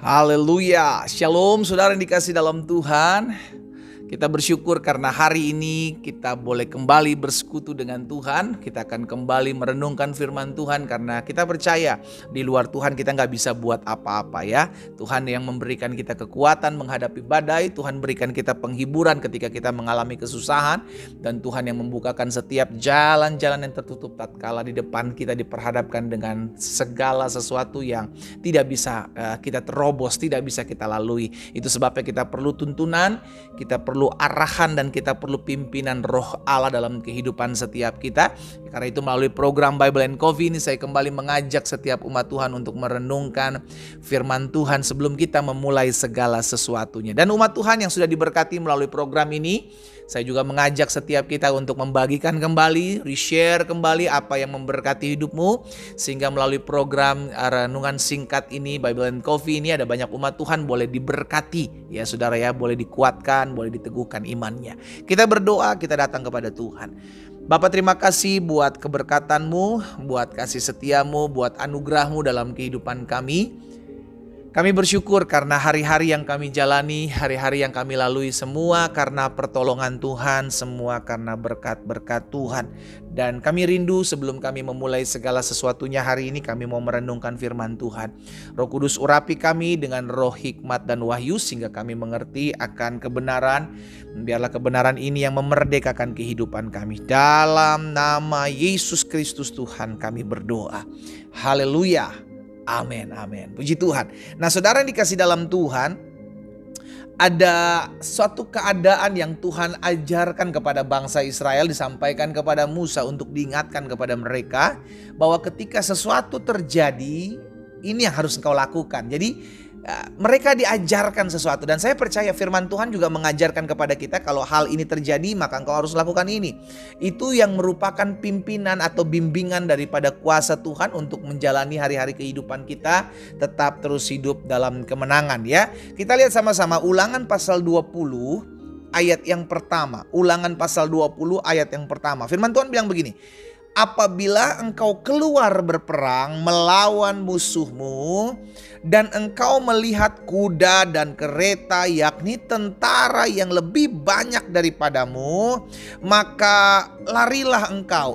Haleluya, shalom saudara yang dikasih dalam Tuhan. Kita bersyukur karena hari ini kita boleh kembali bersekutu dengan Tuhan. Kita akan kembali merenungkan firman Tuhan karena kita percaya di luar Tuhan kita nggak bisa buat apa-apa ya. Tuhan yang memberikan kita kekuatan menghadapi badai, Tuhan berikan kita penghiburan ketika kita mengalami kesusahan, dan Tuhan yang membukakan setiap jalan-jalan yang tertutup tatkala di depan kita diperhadapkan dengan segala sesuatu yang tidak bisa kita terobos, tidak bisa kita lalui. Itu sebabnya kita perlu tuntunan, kita perlu arahan, dan kita perlu pimpinan Roh Allah dalam kehidupan setiap kita. Karena itu melalui program Bible and Coffee ini saya kembali mengajak setiap umat Tuhan untuk merenungkan firman Tuhan sebelum kita memulai segala sesuatunya. Dan umat Tuhan yang sudah diberkati melalui program ini, saya juga mengajak setiap kita untuk membagikan kembali, reshare kembali apa yang memberkati hidupmu. Sehingga melalui program renungan singkat ini, Bible and Coffee ini, ada banyak umat Tuhan boleh diberkati. Ya saudara ya, boleh dikuatkan, boleh diteguhkan imannya. Kita berdoa, kita datang kepada Tuhan. Bapa, terima kasih buat keberkatan-Mu, buat kasih setiamu, buat anugerah-Mu dalam kehidupan kami. Kami bersyukur karena hari-hari yang kami jalani, hari-hari yang kami lalui, semua karena pertolongan Tuhan, semua karena berkat-berkat Tuhan. Dan kami rindu sebelum kami memulai segala sesuatunya hari ini, kami mau merenungkan firman Tuhan. Roh Kudus urapi kami dengan roh hikmat dan wahyu sehingga kami mengerti akan kebenaran. Biarlah kebenaran ini yang memerdekakan kehidupan kami. Dalam nama Yesus Kristus Tuhan kami berdoa. Haleluya. Amin, amin. Puji Tuhan. Nah saudara yang dikasih dalam Tuhan, ada suatu keadaan yang Tuhan ajarkan kepada bangsa Israel, disampaikan kepada Musa untuk diingatkan kepada mereka bahwa ketika sesuatu terjadi, ini yang harus engkau lakukan. Jadi mereka diajarkan sesuatu, dan saya percaya firman Tuhan juga mengajarkan kepada kita kalau hal ini terjadi maka engkau harus lakukan ini. Itu yang merupakan pimpinan atau bimbingan daripada kuasa Tuhan untuk menjalani hari-hari kehidupan kita tetap terus hidup dalam kemenangan ya. Kita lihat sama-sama Ulangan pasal 20 ayat yang pertama. Ulangan pasal 20 ayat yang pertama. Firman Tuhan bilang begini. Apabila engkau keluar berperang melawan musuhmu, dan engkau melihat kuda dan kereta, yakni tentara yang lebih banyak daripadamu, maka larilah engkau.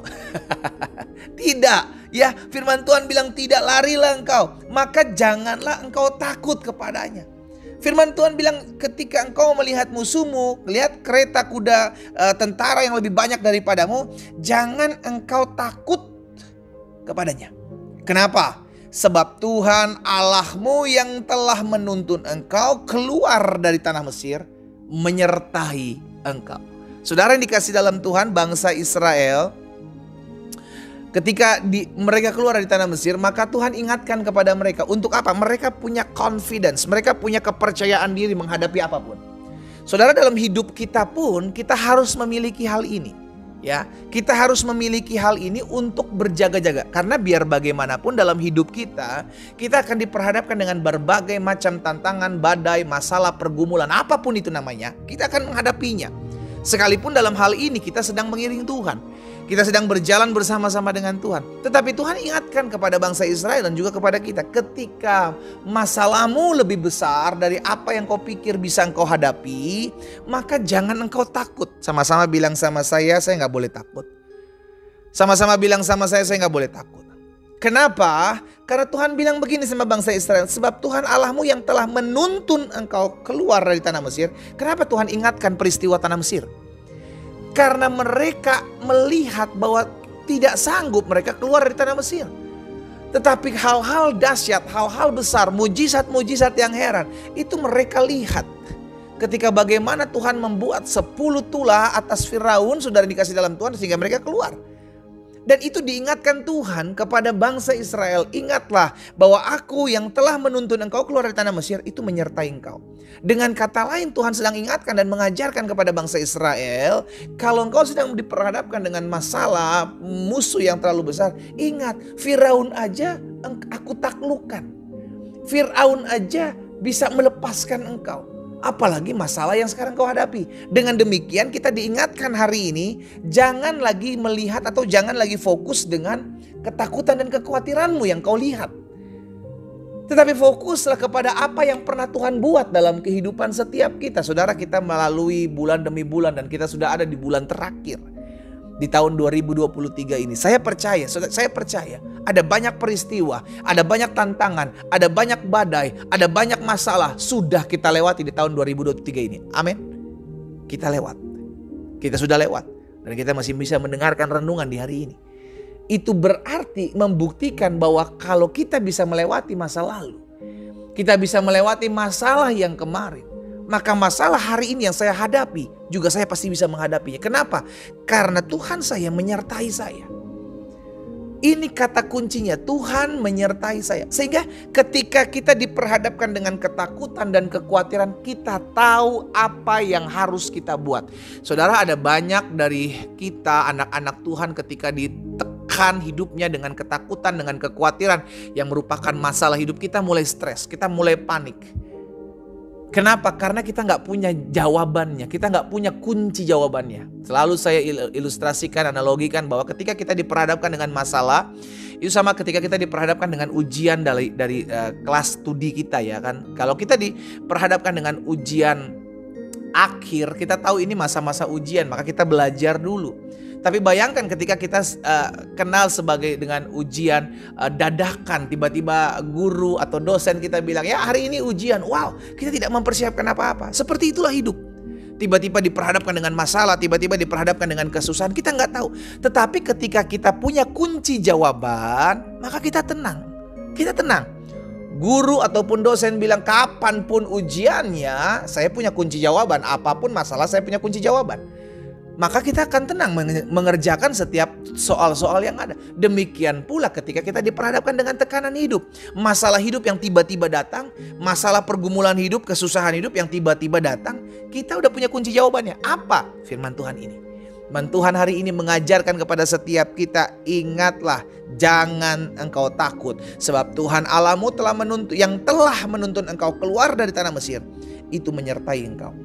Tidak, ya firman Tuhan bilang tidak, larilah engkau, maka janganlah engkau takut kepadanya. Firman Tuhan bilang ketika engkau melihat musuhmu, lihat kereta, kuda, tentara yang lebih banyak daripadamu, jangan engkau takut kepadanya. Kenapa? Sebab Tuhan Allahmu yang telah menuntun engkau keluar dari tanah Mesir menyertai engkau. Saudara yang dikasih dalam Tuhan, bangsa Israel ketika mereka keluar dari tanah Mesir, maka Tuhan ingatkan kepada mereka. Untuk apa? Mereka punya confidence, mereka punya kepercayaan diri menghadapi apapun. Saudara, dalam hidup kita pun kita harus memiliki hal ini. Ya, kita harus memiliki hal ini untuk berjaga-jaga. Karena biar bagaimanapun dalam hidup kita akan diperhadapkan dengan berbagai macam tantangan, badai, masalah, pergumulan, apapun itu namanya, kita akan menghadapinya. Sekalipun dalam hal ini kita sedang mengiring Tuhan, kita sedang berjalan bersama-sama dengan Tuhan. Tetapi Tuhan ingatkan kepada bangsa Israel dan juga kepada kita, ketika masalahmu lebih besar dari apa yang kau pikir bisa engkau hadapi, maka jangan engkau takut. Sama-sama bilang sama saya nggak boleh takut. Sama-sama bilang sama saya nggak boleh takut. Kenapa? Karena Tuhan bilang begini sama bangsa Israel, sebab Tuhan Allahmu yang telah menuntun engkau keluar dari tanah Mesir. Kenapa Tuhan ingatkan peristiwa tanah Mesir? Karena mereka melihat bahwa tidak sanggup mereka keluar dari tanah Mesir. Tetapi hal-hal dahsyat, hal-hal besar, mujizat-mujizat yang heran, itu mereka lihat. Ketika bagaimana Tuhan membuat 10 tulah atas Firaun, saudara dikasih dalam Tuhan, sehingga mereka keluar. Dan itu diingatkan Tuhan kepada bangsa Israel. Ingatlah bahwa aku yang telah menuntun engkau keluar dari tanah Mesir itu menyertai engkau. Dengan kata lain, Tuhan sedang ingatkan dan mengajarkan kepada bangsa Israel, kalau engkau sedang diperhadapkan dengan masalah, musuh yang terlalu besar, ingat, Firaun aja aku taklukkan. Firaun aja bisa melepaskan engkau. Apalagi masalah yang sekarang kau hadapi. Dengan demikian kita diingatkan hari ini, jangan lagi melihat atau jangan lagi fokus dengan ketakutan dan kekhawatiranmu yang kau lihat. Tetapi fokuslah kepada apa yang pernah Tuhan buat dalam kehidupan setiap kita. Saudara, kita melalui bulan demi bulan dan kita sudah ada di bulan terakhir di tahun 2023 ini. Saya percaya ada banyak peristiwa, ada banyak tantangan, ada banyak badai, ada banyak masalah sudah kita lewati di tahun 2023 ini. Amin. Kita lewat. Kita sudah lewat dan kita masih bisa mendengarkan renungan di hari ini. Itu berarti membuktikan bahwa kalau kita bisa melewati masa lalu, kita bisa melewati masalah yang kemarin, maka masalah hari ini yang saya hadapi juga saya pasti bisa menghadapinya. Kenapa? Karena Tuhan saya menyertai saya. Ini kata kuncinya, Tuhan menyertai saya. Sehingga ketika kita diperhadapkan dengan ketakutan dan kekhawatiran, kita tahu apa yang harus kita buat. Saudara, ada banyak dari kita anak-anak Tuhan ketika ditekan hidupnya dengan ketakutan, dengan kekhawatiran yang merupakan masalah hidup, kita mulai stres, kita mulai panik. Kenapa? Karena kita nggak punya jawabannya, kita nggak punya kunci jawabannya. Selalu saya ilustrasikan, analogikan bahwa ketika kita diperhadapkan dengan masalah, itu sama ketika kita diperhadapkan dengan ujian dari kelas studi kita, ya kan. Kalau kita diperhadapkan dengan ujian akhir, kita tahu ini masa-masa ujian, maka kita belajar dulu. Tapi bayangkan ketika kita kenal sebagai dengan ujian dadakan, tiba-tiba guru atau dosen kita bilang, ya hari ini ujian, wow, kita tidak mempersiapkan apa-apa. Seperti itulah hidup. Tiba-tiba diperhadapkan dengan masalah, tiba-tiba diperhadapkan dengan kesusahan, kita nggak tahu. Tetapi ketika kita punya kunci jawaban, maka kita tenang. Kita tenang. Guru ataupun dosen bilang kapanpun ujiannya, saya punya kunci jawaban. Apapun masalah, saya punya kunci jawaban. Maka kita akan tenang mengerjakan setiap soal-soal yang ada. Demikian pula ketika kita diperhadapkan dengan tekanan hidup. Masalah hidup yang tiba-tiba datang, masalah pergumulan hidup, kesusahan hidup yang tiba-tiba datang, kita udah punya kunci jawabannya. Apa? Firman Tuhan ini. Firman Tuhan hari ini mengajarkan kepada setiap kita, ingatlah, jangan engkau takut. Sebab Tuhan Allahmu telah menuntun engkau keluar dari tanah Mesir, itu menyertai engkau.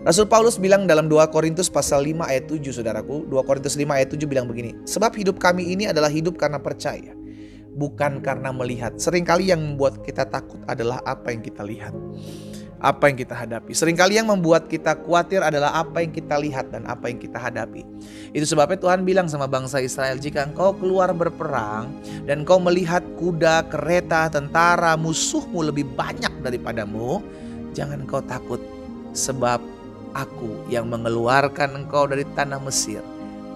Rasul Paulus bilang dalam 2 Korintus pasal 5 ayat 7, saudaraku. 2 Korintus 5 ayat 7 bilang begini. Sebab hidup kami ini adalah hidup karena percaya, bukan karena melihat. Seringkali yang membuat kita takut adalah apa yang kita lihat, apa yang kita hadapi. Seringkali yang membuat kita khawatir adalah apa yang kita lihat dan apa yang kita hadapi. Itu sebabnya Tuhan bilang sama bangsa Israel, jika engkau keluar berperang dan engkau melihat kuda, kereta, tentara, musuhmu lebih banyak daripadamu, jangan engkau takut. Sebab Aku yang mengeluarkan engkau dari tanah Mesir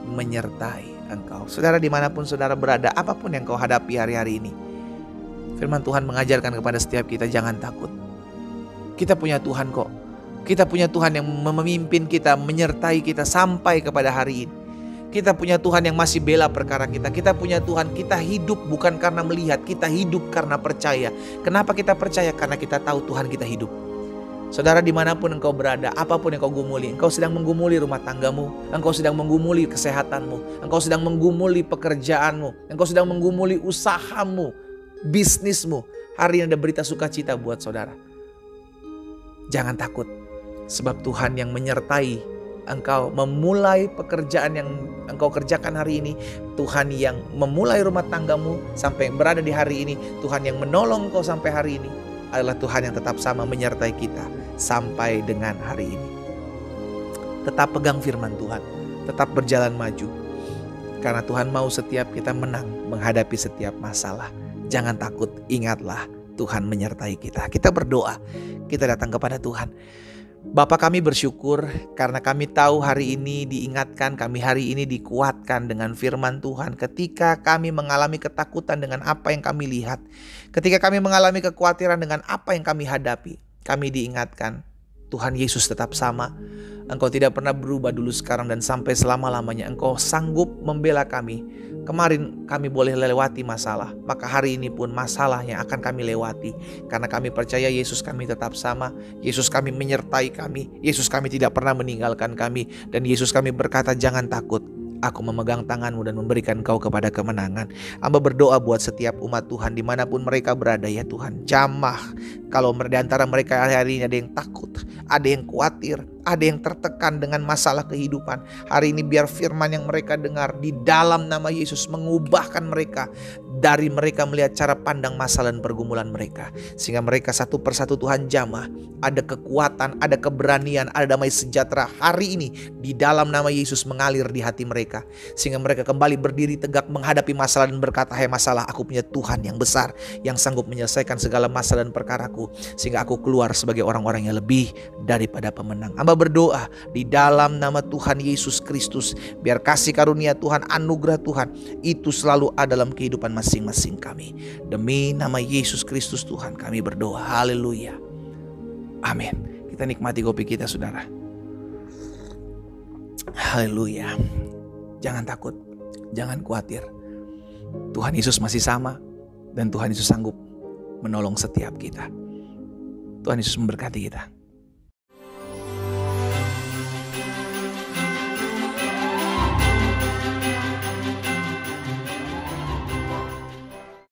menyertai engkau. Saudara, dimanapun saudara berada, apapun yang kau hadapi hari-hari ini, firman Tuhan mengajarkan kepada setiap kita, jangan takut. Kita punya Tuhan kok. Kita punya Tuhan yang memimpin kita, menyertai kita sampai kepada hari ini. Kita punya Tuhan yang masih bela perkara kita. Kita punya Tuhan, kita hidup bukan karena melihat, kita hidup karena percaya. Kenapa kita percaya? Karena kita tahu Tuhan kita hidup. Saudara, dimanapun engkau berada, apapun yang kau gumuli, engkau sedang menggumuli rumah tanggamu, engkau sedang menggumuli kesehatanmu, engkau sedang menggumuli pekerjaanmu, engkau sedang menggumuli usahamu, bisnismu. Hari ini ada berita sukacita buat saudara. Jangan takut, sebab Tuhan yang menyertai engkau memulai pekerjaan yang engkau kerjakan hari ini. Tuhan yang memulai rumah tanggamu sampai berada di hari ini. Tuhan yang menolong engkau sampai hari ini adalah Tuhan yang tetap sama menyertai kita sampai dengan hari ini. Tetap pegang firman Tuhan, tetap berjalan maju. Karena Tuhan mau setiap kita menang menghadapi setiap masalah. Jangan takut, ingatlah Tuhan menyertai kita. Kita berdoa, kita datang kepada Tuhan. Bapa, kami bersyukur karena kami tahu hari ini diingatkan, kami hari ini dikuatkan dengan firman Tuhan. Ketika kami mengalami ketakutan dengan apa yang kami lihat, ketika kami mengalami kekhawatiran dengan apa yang kami hadapi, kami diingatkan Tuhan Yesus tetap sama. Engkau tidak pernah berubah dulu, sekarang, dan sampai selama-lamanya. Engkau sanggup membela kami. Kemarin kami boleh lewati masalah, maka hari ini pun masalah yang akan kami lewati. Karena kami percaya Yesus kami tetap sama. Yesus kami menyertai kami. Yesus kami tidak pernah meninggalkan kami. Dan Yesus kami berkata, jangan takut. Aku memegang tanganmu dan memberikan kau kepada kemenangan. Hamba berdoa buat setiap umat Tuhan dimanapun mereka berada, ya Tuhan. Jamah kalau di antara mereka hari ini ada yang takut, ada yang khawatir, ada yang tertekan dengan masalah kehidupan. Hari ini biar firman yang mereka dengar di dalam nama Yesus mengubahkan mereka. Dari mereka melihat cara pandang masalah dan pergumulan mereka. Sehingga mereka satu persatu Tuhan jamah. Ada kekuatan, ada keberanian, ada damai sejahtera hari ini di dalam nama Yesus mengalir di hati mereka. Sehingga mereka kembali berdiri tegak menghadapi masalah dan berkata, "Hai masalah, aku punya Tuhan yang besar yang sanggup menyelesaikan segala masalah dan perkaraku. Sehingga aku keluar sebagai orang-orang yang lebih daripada pemenang." Hamba berdoa di dalam nama Tuhan Yesus Kristus. Biar kasih karunia Tuhan, anugerah Tuhan itu selalu ada dalam kehidupan masing-masing kami. Demi nama Yesus Kristus Tuhan kami berdoa. Haleluya. Amin. Kita nikmati kopi kita saudara. Haleluya. Jangan takut, jangan khawatir. Tuhan Yesus masih sama dan Tuhan Yesus sanggup menolong setiap kita. Tuhan Yesus memberkati kita.